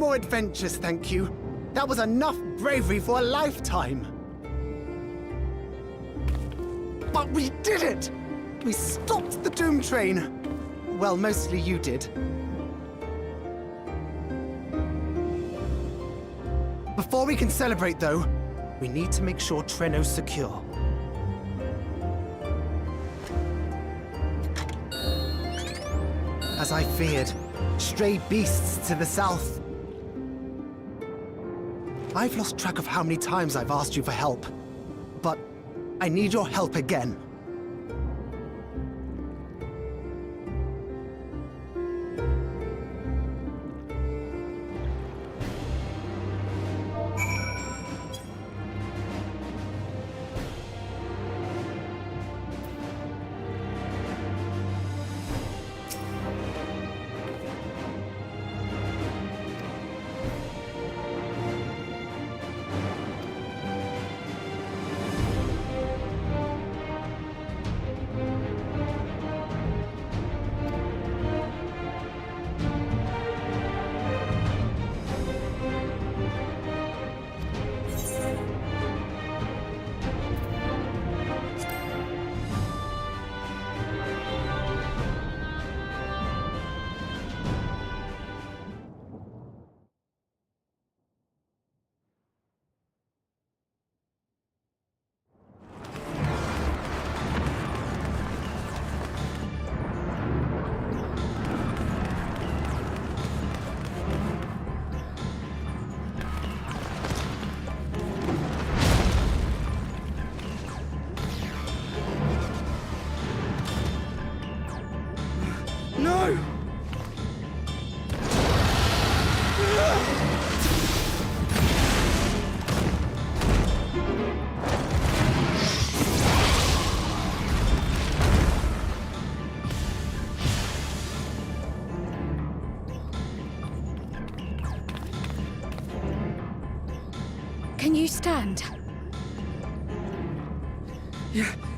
more adventures, thank you. That was enough bravery for a lifetime. But we did it! We stopped the Doom Train. Well, mostly you did. Before we can celebrate, though, we need to make sure Treno's secure. As I feared, stray beasts to the south. I've lost track of how many times I've asked you for help, but I need your help again. No! Can you stand?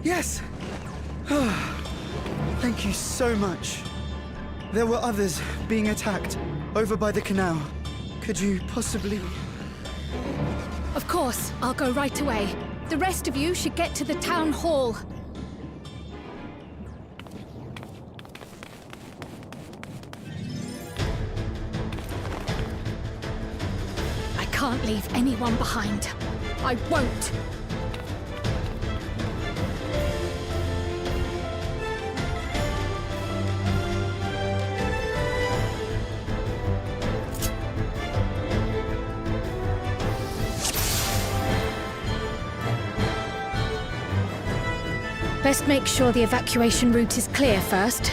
Yes! Thank you so much. There were others being attacked over by the canal. Could you possibly... Of course, I'll go right away. The rest of you should get to the town hall. I can't leave anyone behind. I won't! Best make sure the evacuation route is clear first.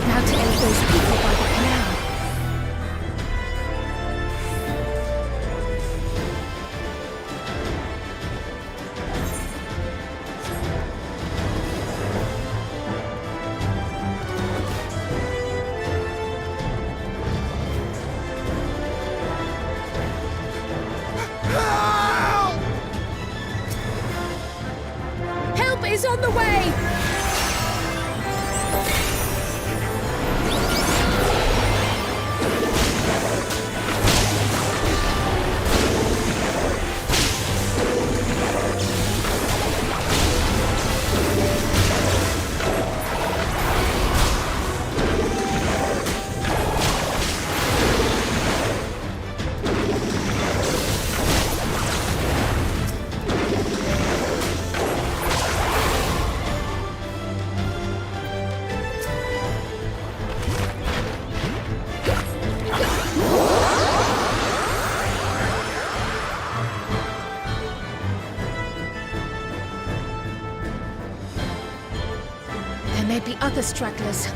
Now to aid those people by the canal. Help is on the way! There may be other stragglers.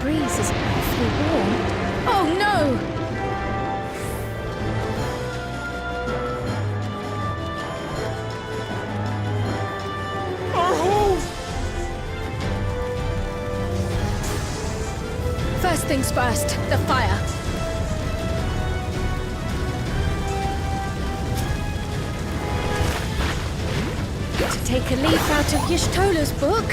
Breeze is awfully warm. Oh no! First things first, the fire. To take a leaf out of Y'shtola's book.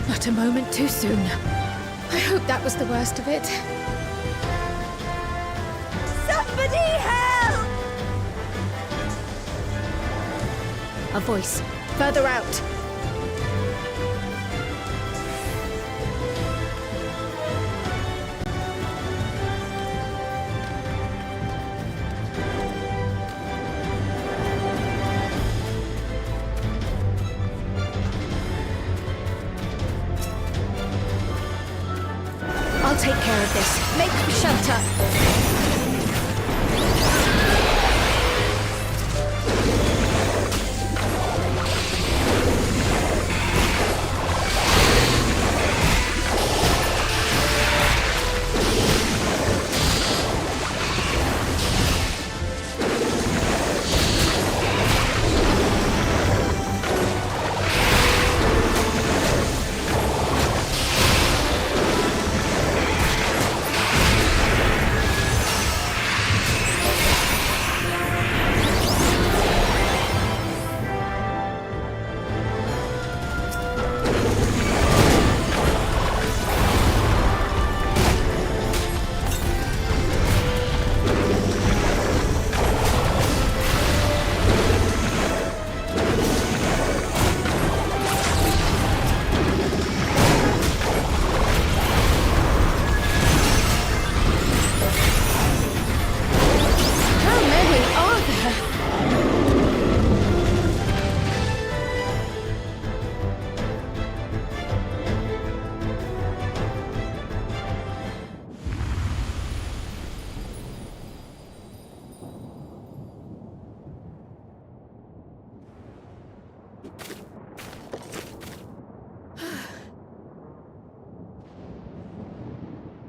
Not a moment too soon. I hope that was the worst of it. Somebody help! A voice. Further out. I'll take care of this. Make shelter.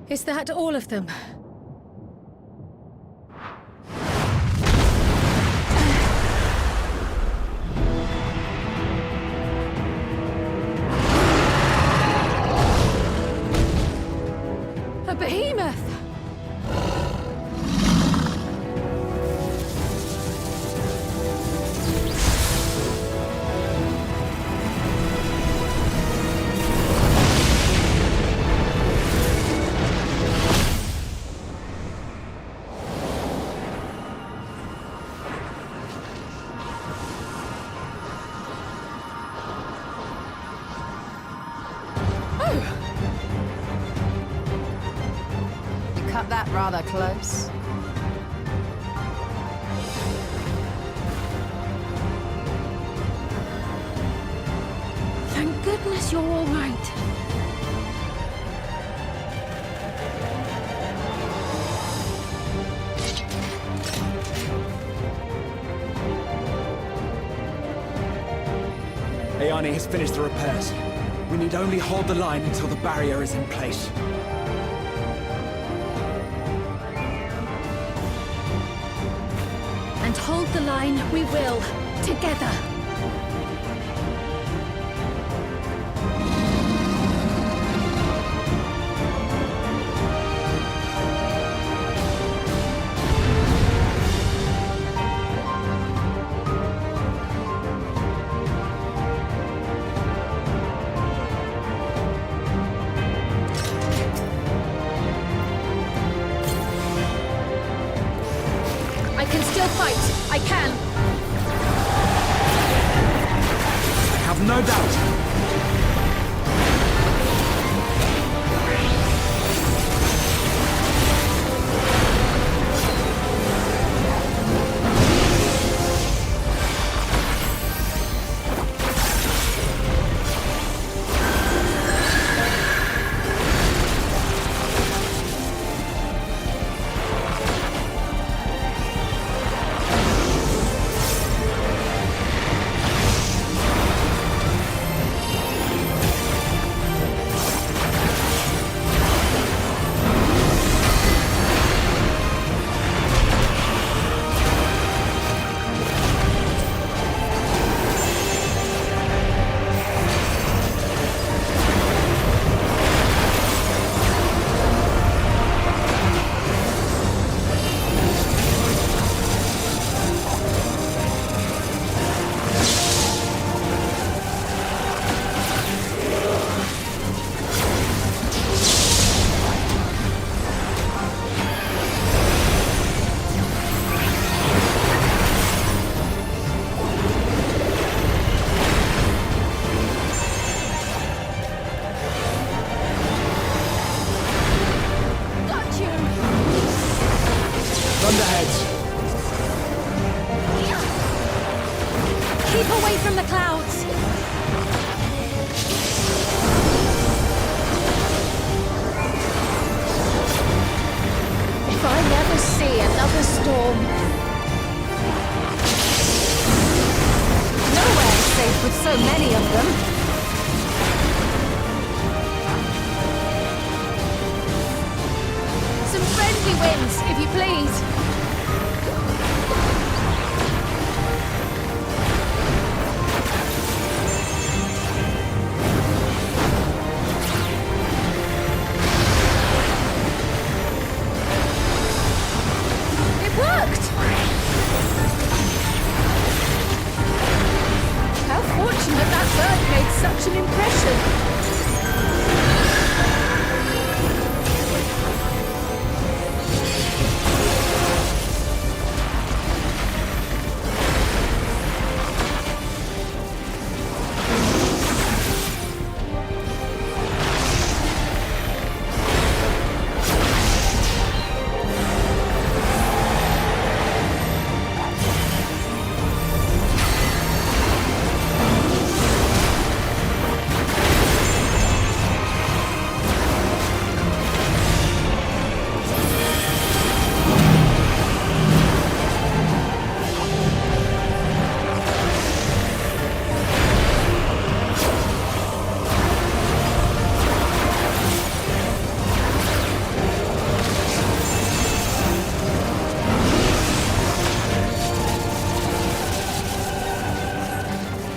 Is that all of them? A behemoth! cut that rather close. Thank goodness you're all right. Ayane has finished the repairs. We need only hold the line until the barrier is in place. And hold the line we will, together. I can still fight. I can. I have no doubt. Thunderheads! Keep away from the clouds! If I never see another storm... Nowhere's safe with so many of them. Some friendly winds, if you please. It worked! How fortunate that bird made such an impression.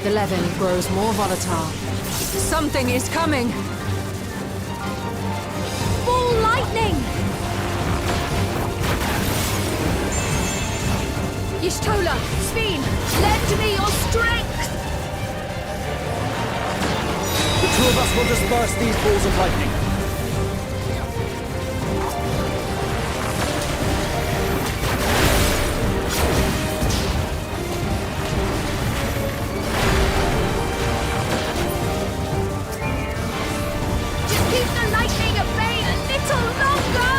The Levin grows more volatile. Something is coming! Ball lightning! Y'shtola, Sveen, lend me your strength! The two of us will disperse these balls of lightning. Just keep the lightning at bay a little longer!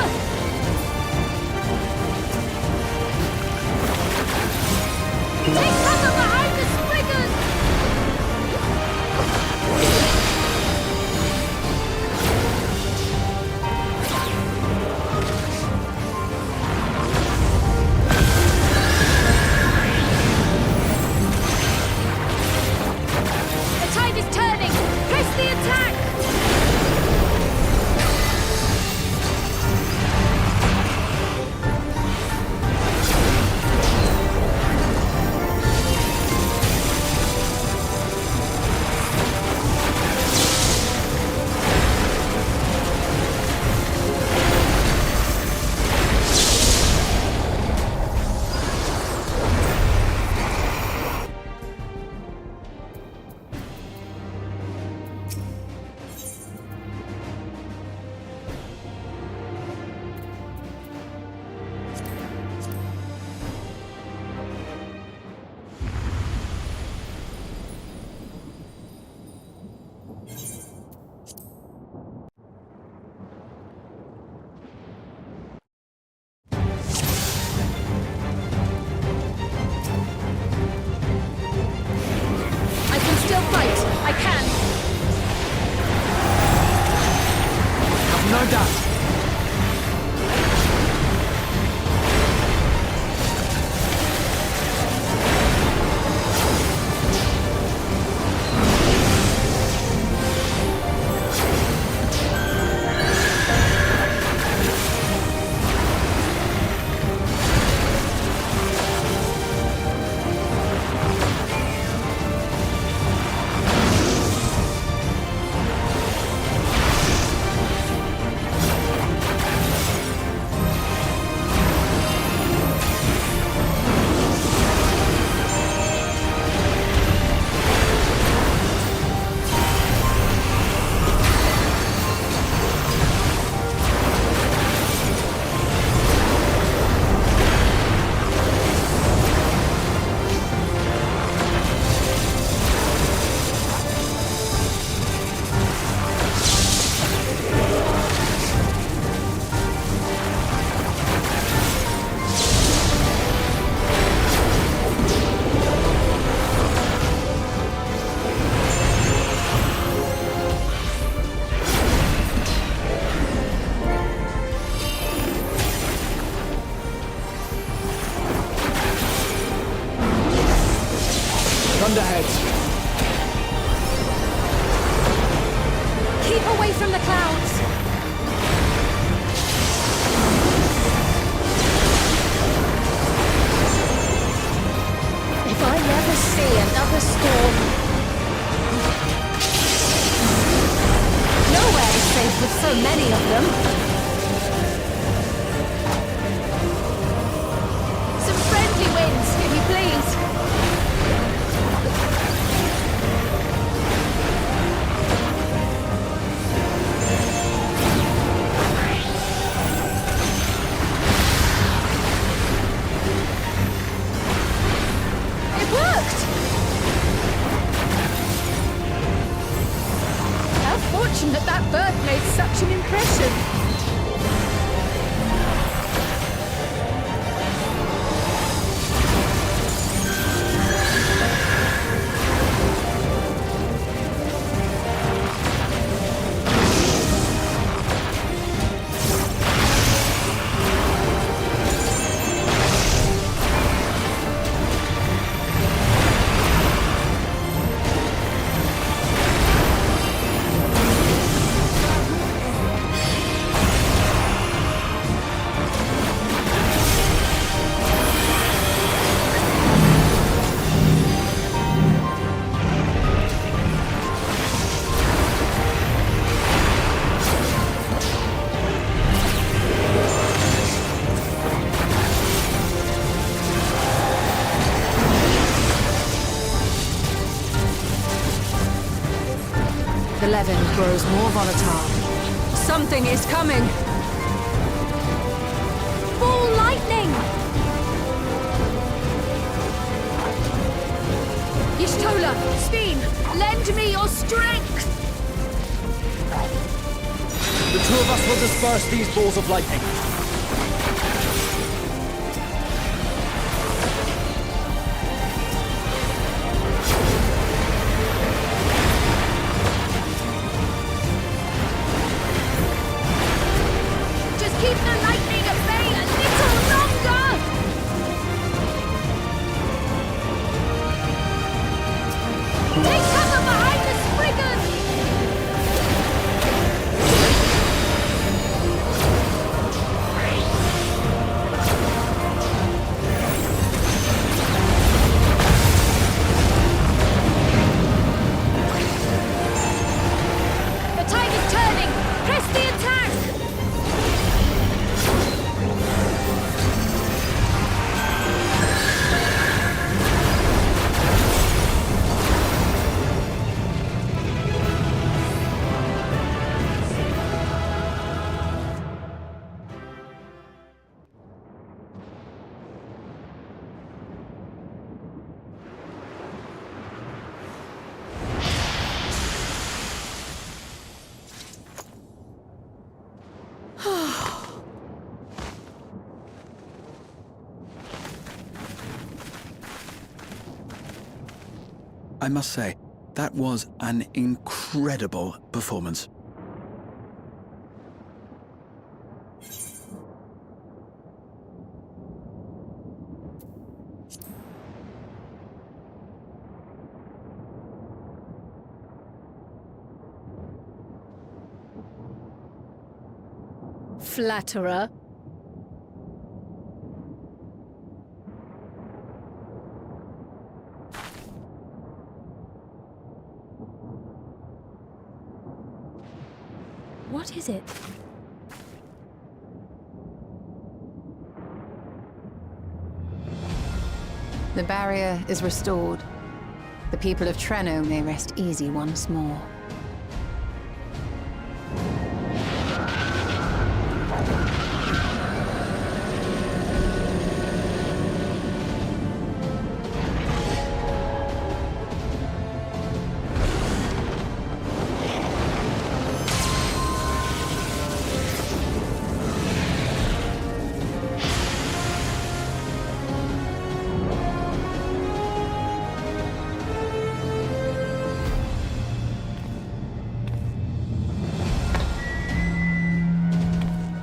No doubt. Ahead. Keep away from the clouds! If I never see another storm... Nowhere is safe with so many of them. Some friendly winds, if you please. That bird made such an impression. The levin grows more volatile. Something is coming! Ball lightning! Y'shtola, Steen, lend me your strength! The two of us will disperse these balls of lightning. Keep the lightning at bay a little longer! Take cover behind the Spriggers! The tide is turning! Press the attack! I must say, that was an incredible performance. Flatterer. What is it? The barrier is restored. The people of Treno may rest easy once more.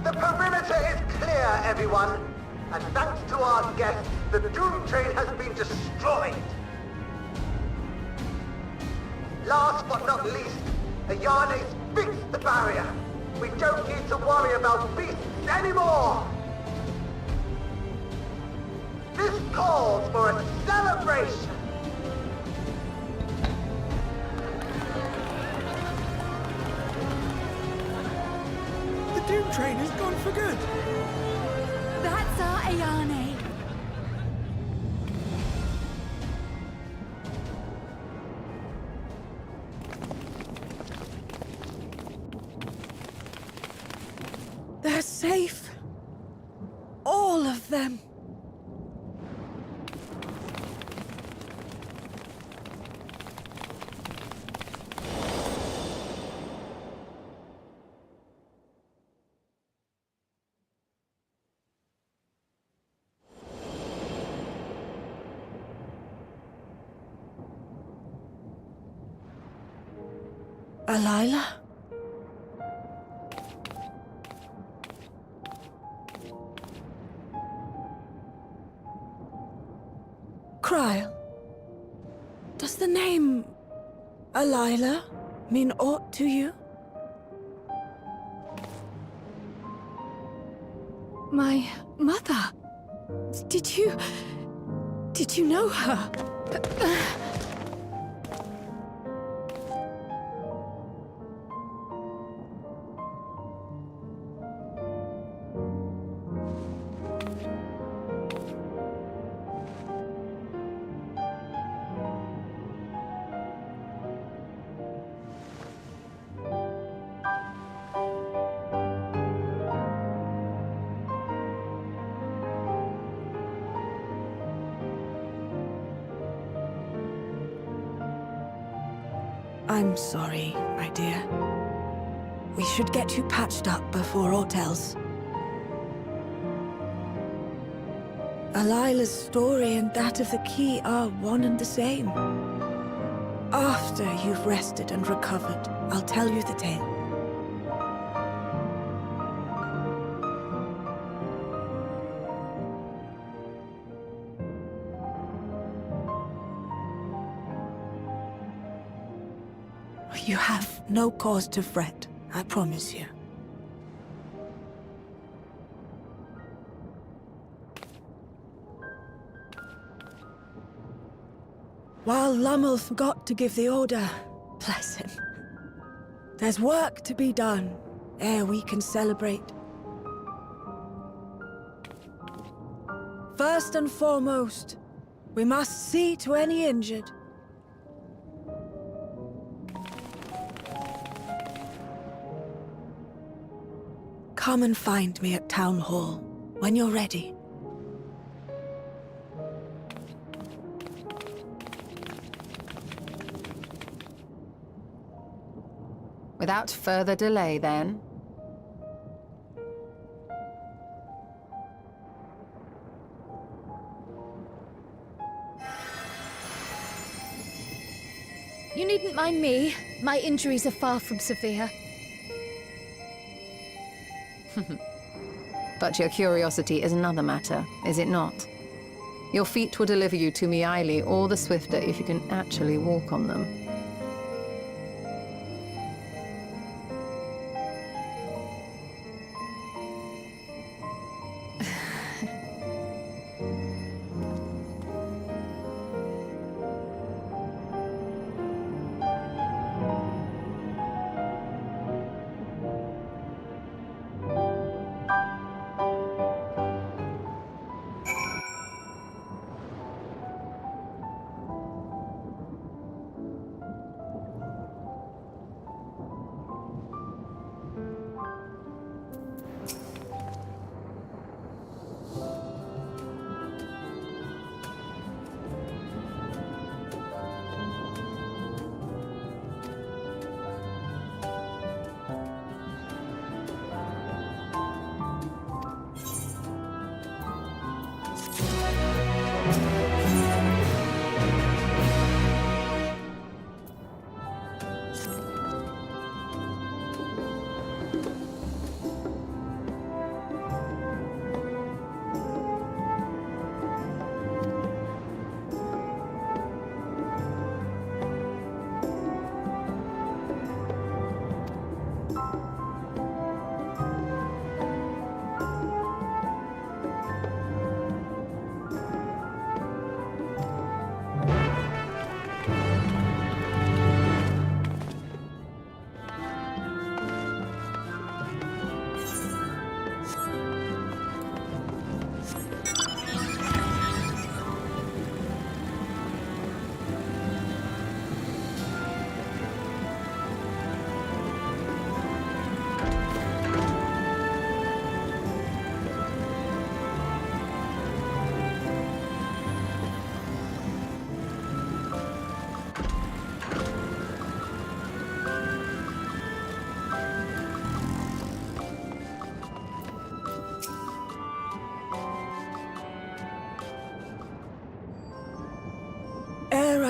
The perimeter is clear, everyone. And thanks to our guests, the Dawntrail has been destroyed. Last but not least, Ayane's fixed the barrier. We don't need to worry about beasts anymore. This calls for a celebration. The Dawntrail is gone for good. That's our Ayane. They're safe. All of them. Alila? Kryl, does the name Alila mean aught to you? My mother. Did you know her? I'm sorry, my dear. We should get you patched up before aught else. Alila's story and that of the key are one and the same. After you've rested and recovered, I'll tell you the tale. You have no cause to fret, I promise you. While Lummel forgot to give the order, bless him, there's work to be done ere we can celebrate. First and foremost, we must see to any injured. Come and find me at Town Hall when you're ready. Without further delay, then. You needn't mind me. My injuries are far from severe. But your curiosity is another matter, is it not? Your feet will deliver you to Miaili all the swifter if you can actually walk on them.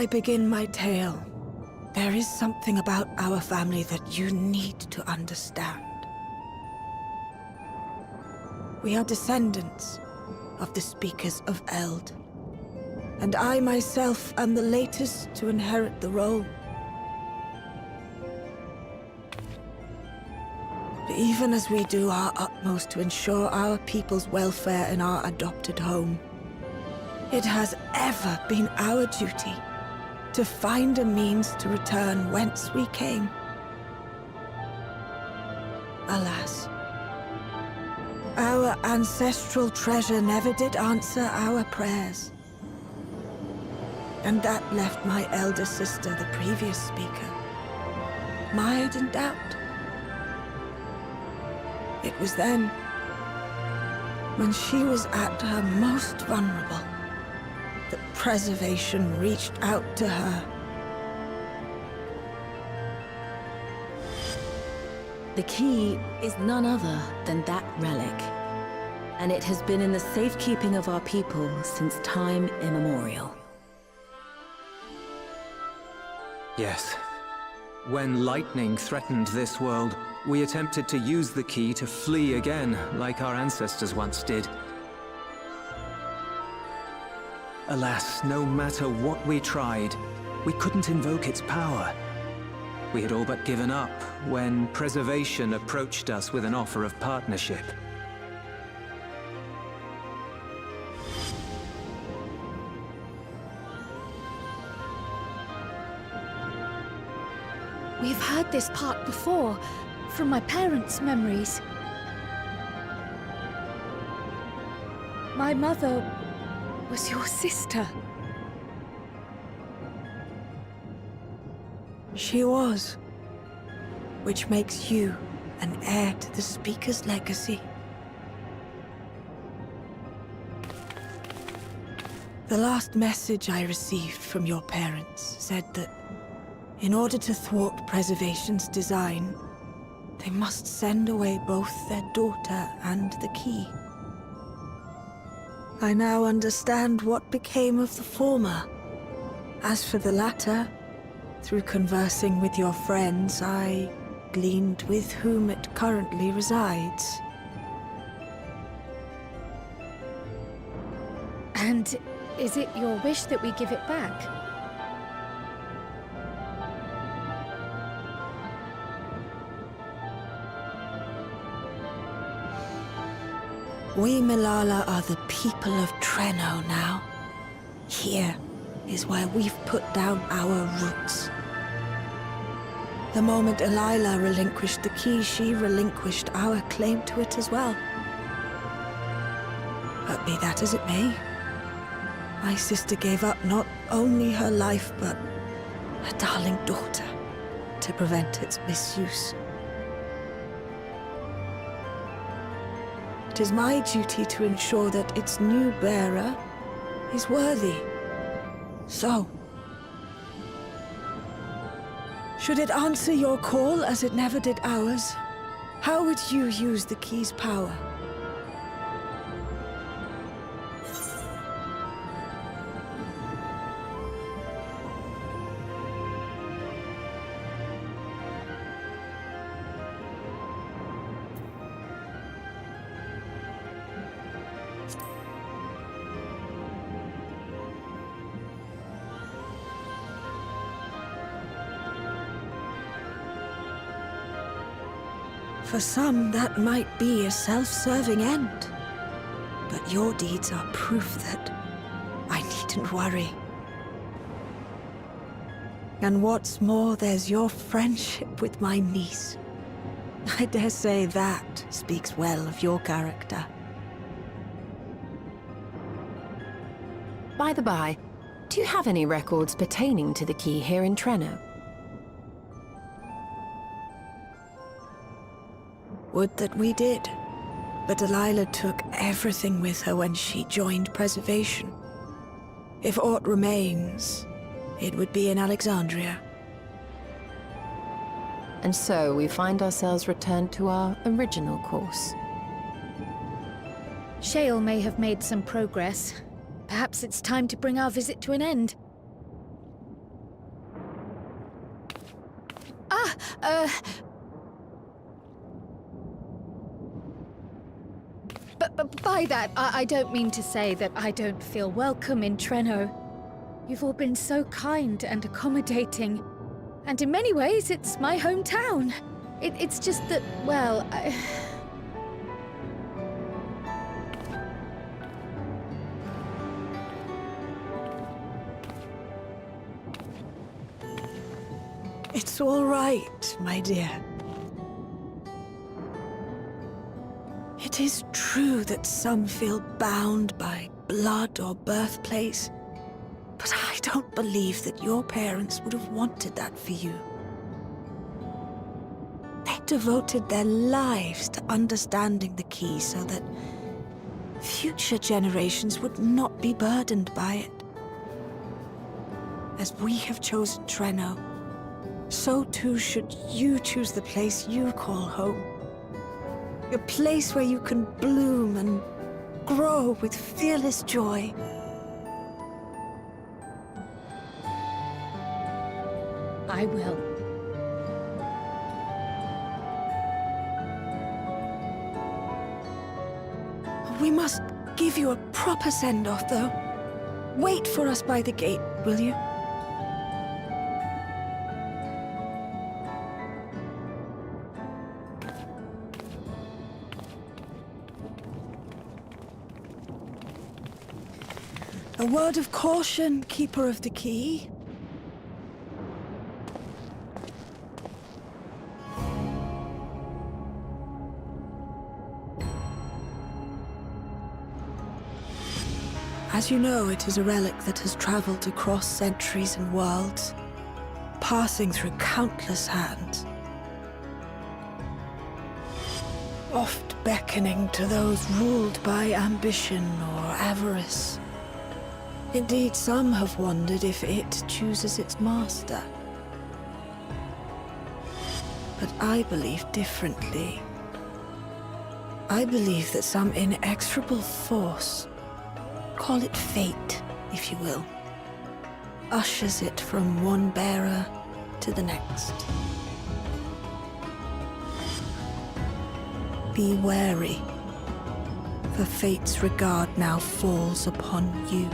I begin my tale, there is something about our family that you need to understand. We are descendants of the Speakers of Eld, and I myself am the latest to inherit the role. But even as we do our utmost to ensure our people's welfare in our adopted home, it has ever been our duty to find a means to return whence we came. Alas, our ancestral treasure never did answer our prayers. And that left my elder sister, the previous speaker, mired in doubt. It was then, when she was at her most vulnerable, that preservation reached out to her. The key is none other than that relic, and it has been in the safekeeping of our people since time immemorial. Yes. When lightning threatened this world, we attempted to use the key to flee again, like our ancestors once did. Alas, no matter what we tried, we couldn't invoke its power. We had all but given up when Preservation approached us with an offer of partnership. We've heard this part before, from my parents' memories. My mother was your sister. She was, which makes you an heir to the Speaker's legacy. The last message I received from your parents said that in order to thwart Preservation's design, they must send away both their daughter and the key. I now understand what became of the former. As for the latter, through conversing with your friends, I gleaned with whom it currently resides. And is it your wish that we give it back? We Milala are the people of Treno now. Here is where we've put down our roots. The moment Elila relinquished the key, she relinquished our claim to it as well. But be that as it may, my sister gave up not only her life, but her darling daughter, to prevent its misuse. It is my duty to ensure that its new bearer is worthy. So, should it answer your call as it never did ours, how would you use the key's power? For some, that might be a self-serving end. But your deeds are proof that I needn't worry. And what's more, there's your friendship with my niece. I dare say that speaks well of your character. By the by, do you have any records pertaining to the key here in Treno? Would that we did. But Delilah took everything with her when she joined Preservation. If aught remains, it would be in Alexandria. And so we find ourselves returned to our original course. Shale may have made some progress. Perhaps it's time to bring our visit to an end. But by that, I don't mean to say that I don't feel welcome in Treno. You've all been so kind and accommodating. And in many ways, it's my hometown. It's just that, well, It's all right, my dear. It is true that some feel bound by blood or birthplace, but I don't believe that your parents would have wanted that for you. They devoted their lives to understanding the key so that future generations would not be burdened by it. As we have chosen Treno, so too should you choose the place you call home. A place where you can bloom and grow with fearless joy. I will. We must give you a proper send-off, though. Wait for us by the gate, will you? A word of caution, Keeper of the Key. As you know, it is a relic that has traveled across centuries and worlds, passing through countless hands. Oft beckoning to those ruled by ambition or avarice. Indeed, some have wondered if it chooses its master. But I believe differently. I believe that some inexorable force, call it fate, if you will, ushers it from one bearer to the next. Be wary, for fate's regard now falls upon you.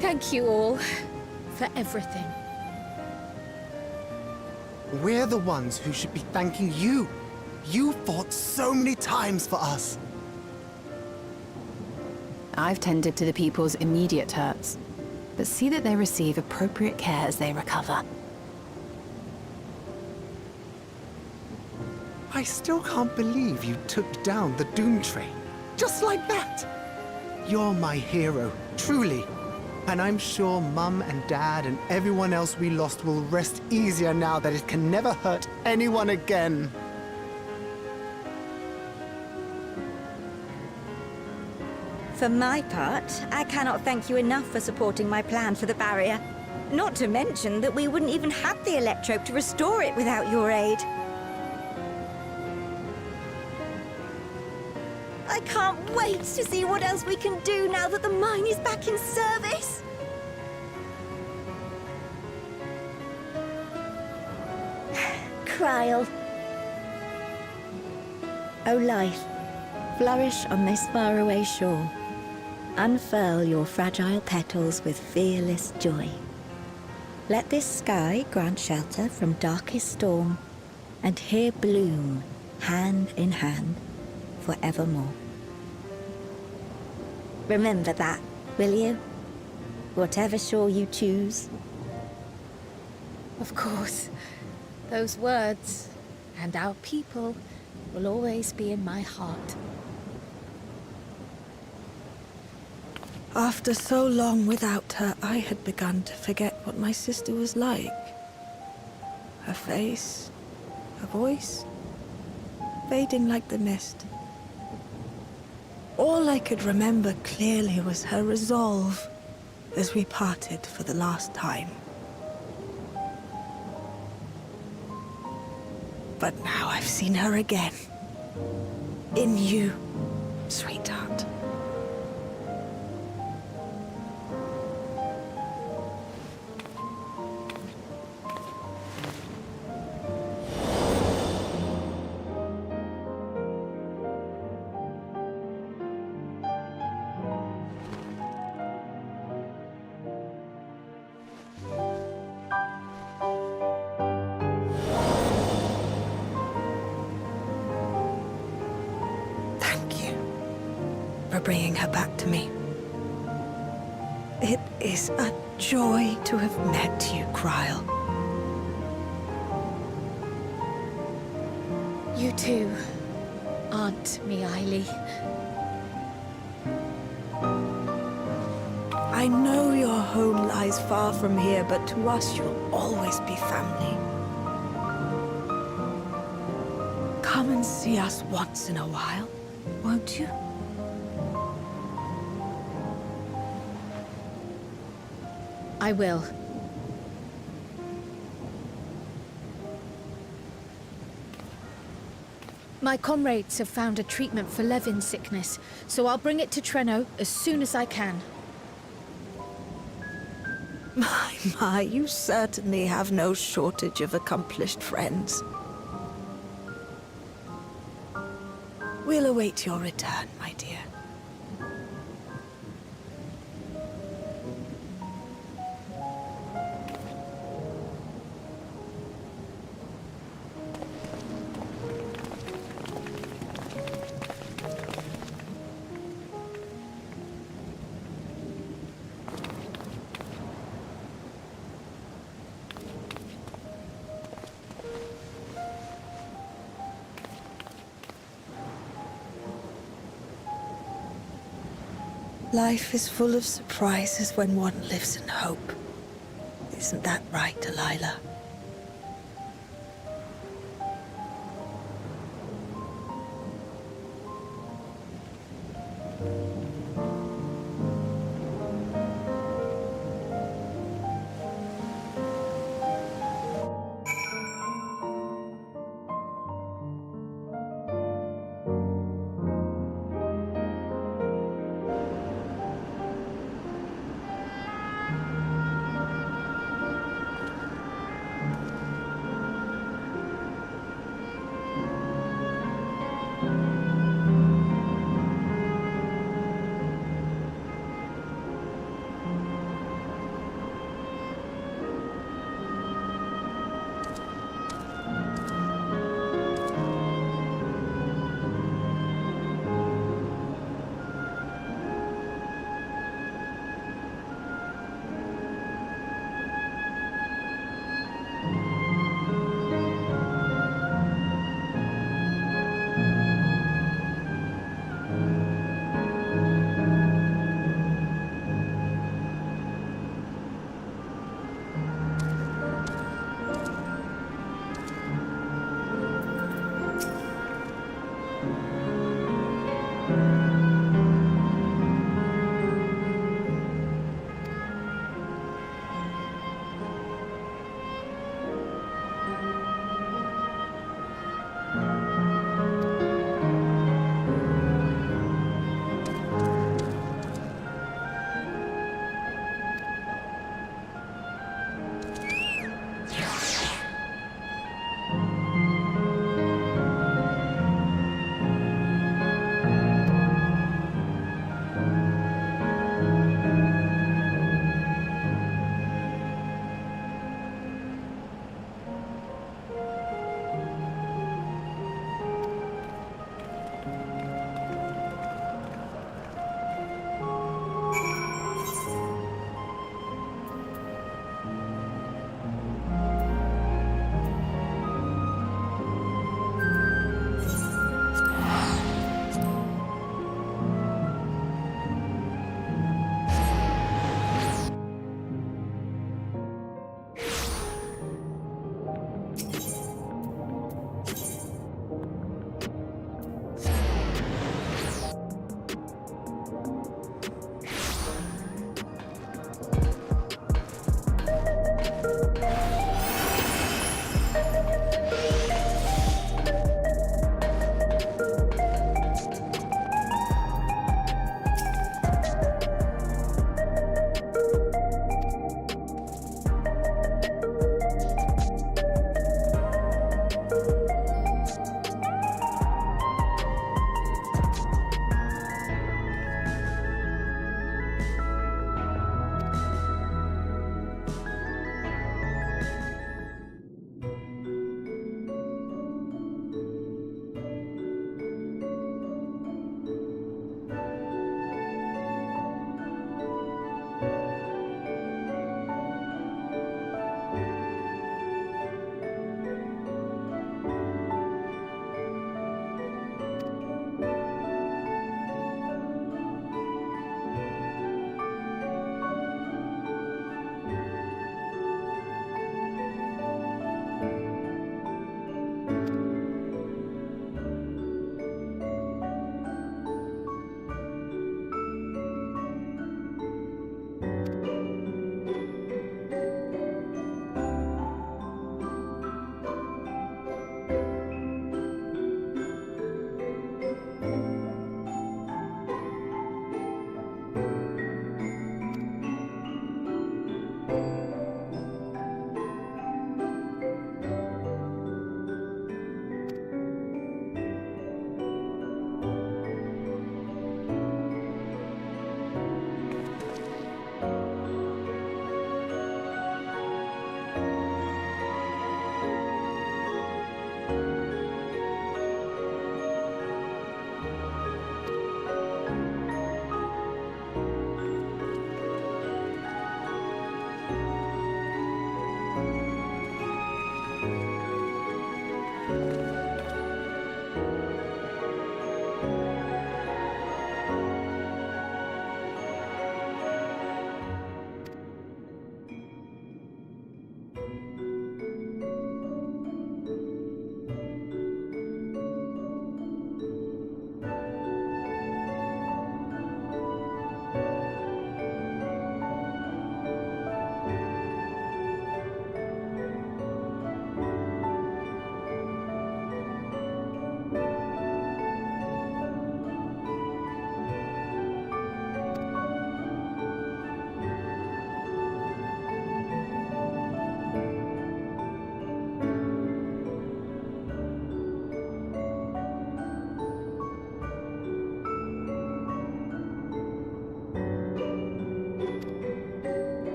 Thank you all for everything. We're the ones who should be thanking you. You fought so many times for us. I've tended to the people's immediate hurts, but see that they receive appropriate care as they recover. I still can't believe you took down the Dawntrail. Just like that. You're my hero, truly. And I'm sure Mum and Dad and everyone else we lost will rest easier now that it can never hurt anyone again. For my part, I cannot thank you enough for supporting my plan for the barrier. Not to mention that we wouldn't even have the Electrope to restore it without your aid. I can't wait to see what else we can do now that the mine is back in service. Kryl. O life, flourish on this faraway shore. Unfurl your fragile petals with fearless joy. Let this sky grant shelter from darkest storm, and here bloom, hand in hand, forevermore. Remember that, will you? Whatever shore you choose. Of course. Those words, and our people, will always be in my heart. After so long without her, I had begun to forget what my sister was like. Her face, her voice, fading like the mist. All I could remember clearly was her resolve as we parted for the last time. But now I've seen her again. In you, sweetheart. For bringing her back to me. It is a joy to have met you, Kryl. You too, Aunt Miaili. I know your home lies far from here, but to us you'll always be family. Come and see us once in a while, won't you? I will. My comrades have found a treatment for Levin's sickness, so I'll bring it to Treno as soon as I can. My, you certainly have no shortage of accomplished friends. We'll await your return, my dear. Life is full of surprises when one lives in hope. Isn't that right, Delilah?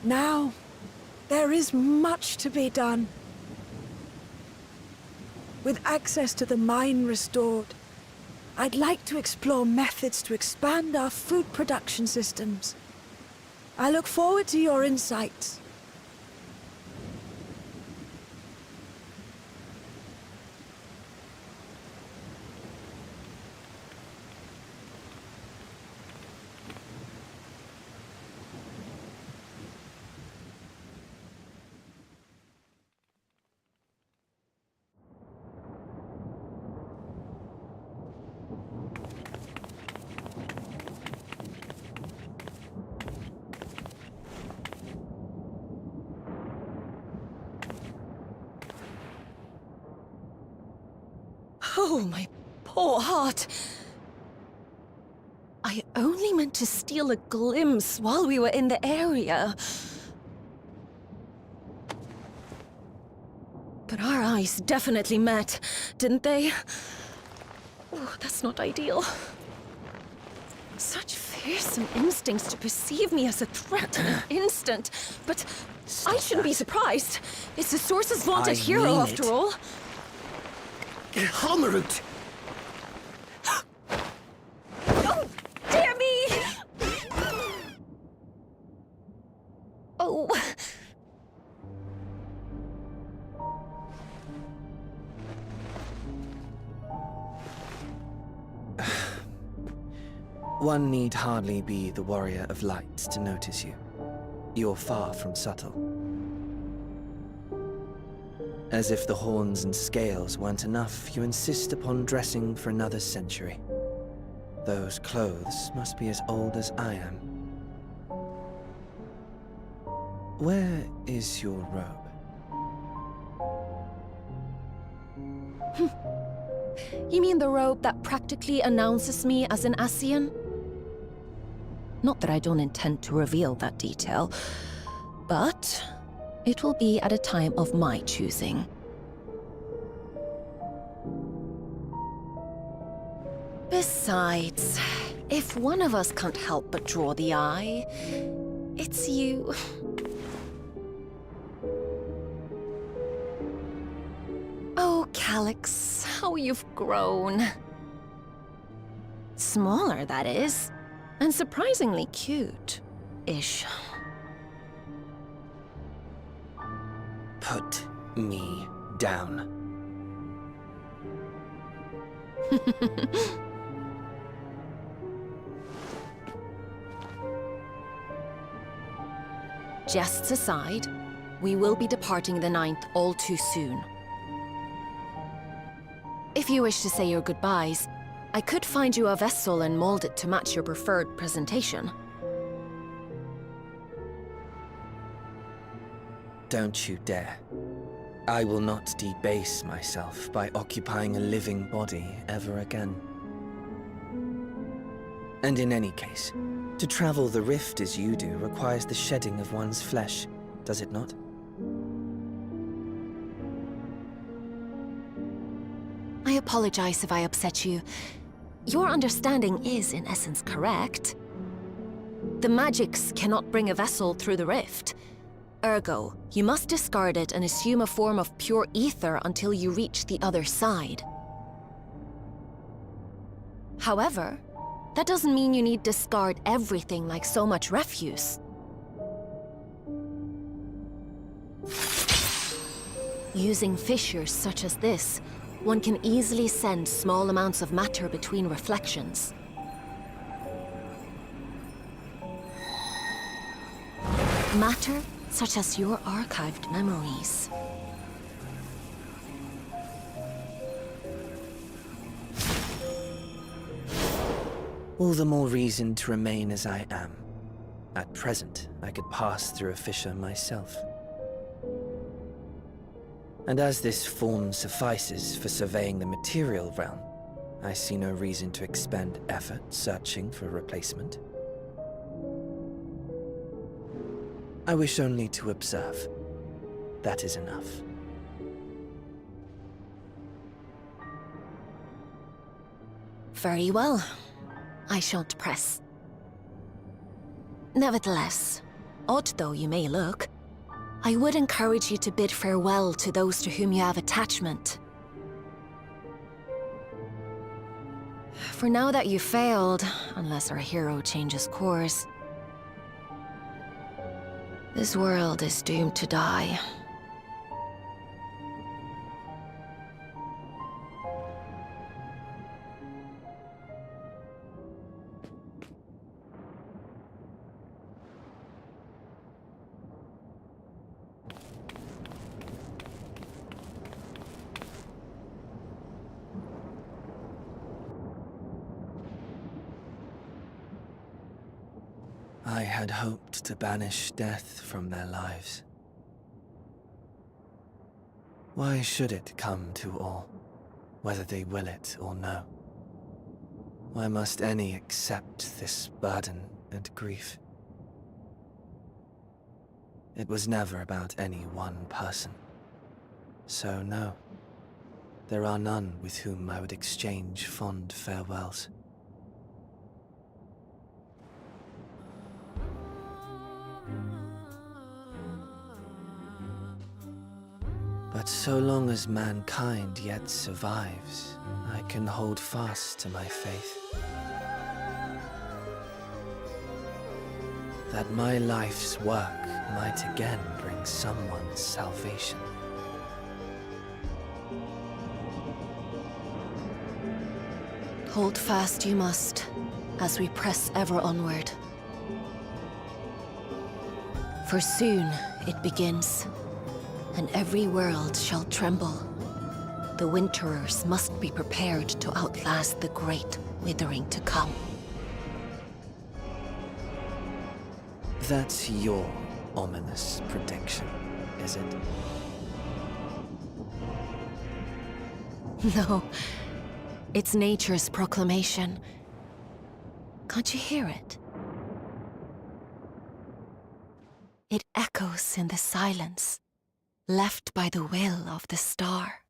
Now, there is much to be done. With access to the mine restored, I'd like to explore methods to expand our food production systems. I look forward to your insights. Oh, my poor heart. I only meant to steal a glimpse while we were in the area. But our eyes definitely met, didn't they? Oh, that's not ideal. Such fearsome instincts to perceive me as a threat in an instant. But I shouldn't be surprised. It's the Source's vaunted hero, after all. Halmarut! Oh, dear me! Oh. One need hardly be the warrior of light to notice you. You're far from subtle. As if the horns and scales weren't enough, you insist upon dressing for another century. Those clothes must be as old as I am. Where is your robe? You mean the robe that practically announces me as an Ascian? Not that I don't intend to reveal that detail, but it will be at a time of my choosing. Besides, if one of us can't help but draw the eye, it's you. Calyx, how you've grown. Smaller, that is. And surprisingly cute-ish. Put me down. Jests aside, we will be departing the 9th all too soon. If you wish to say your goodbyes, I could find you a vessel and mold it to match your preferred presentation. Don't you dare. I will not debase myself by occupying a living body ever again. And in any case, to travel the rift as you do requires the shedding of one's flesh, does it not? I apologize if I upset you. Your understanding is, in essence, correct. The magics cannot bring a vessel through the rift. Ergo, you must discard it and assume a form of pure ether until you reach the other side. However, that doesn't mean you need discard everything like so much refuse. Using fissures such as this, one can easily send small amounts of matter between reflections. Matter such as your archived memories. All the more reason to remain as I am. At present, I could pass through a fissure myself. And as this form suffices for surveying the material realm, I see no reason to expend effort searching for a replacement. I wish only to observe. That is enough. Very well. I shan't press. Nevertheless, odd though you may look, I would encourage you to bid farewell to those to whom you have attachment. For now that you failed, unless our hero changes course, this world is doomed to die. I had hoped to banish death from their lives. Why should it come to all, whether they will it or no? Why must any accept this burden and grief? It was never about any one person. So no, there are none with whom I would exchange fond farewells. But so long as mankind yet survives, I can hold fast to my faith. That my life's work might again bring someone's salvation. Hold fast you must, as we press ever onward. For soon it begins, and every world shall tremble. The Winterers must be prepared to outlast the great withering to come. That's your ominous prediction, is it? No, it's nature's proclamation. Can't you hear it? It echoes in the silence, left by the will of the star.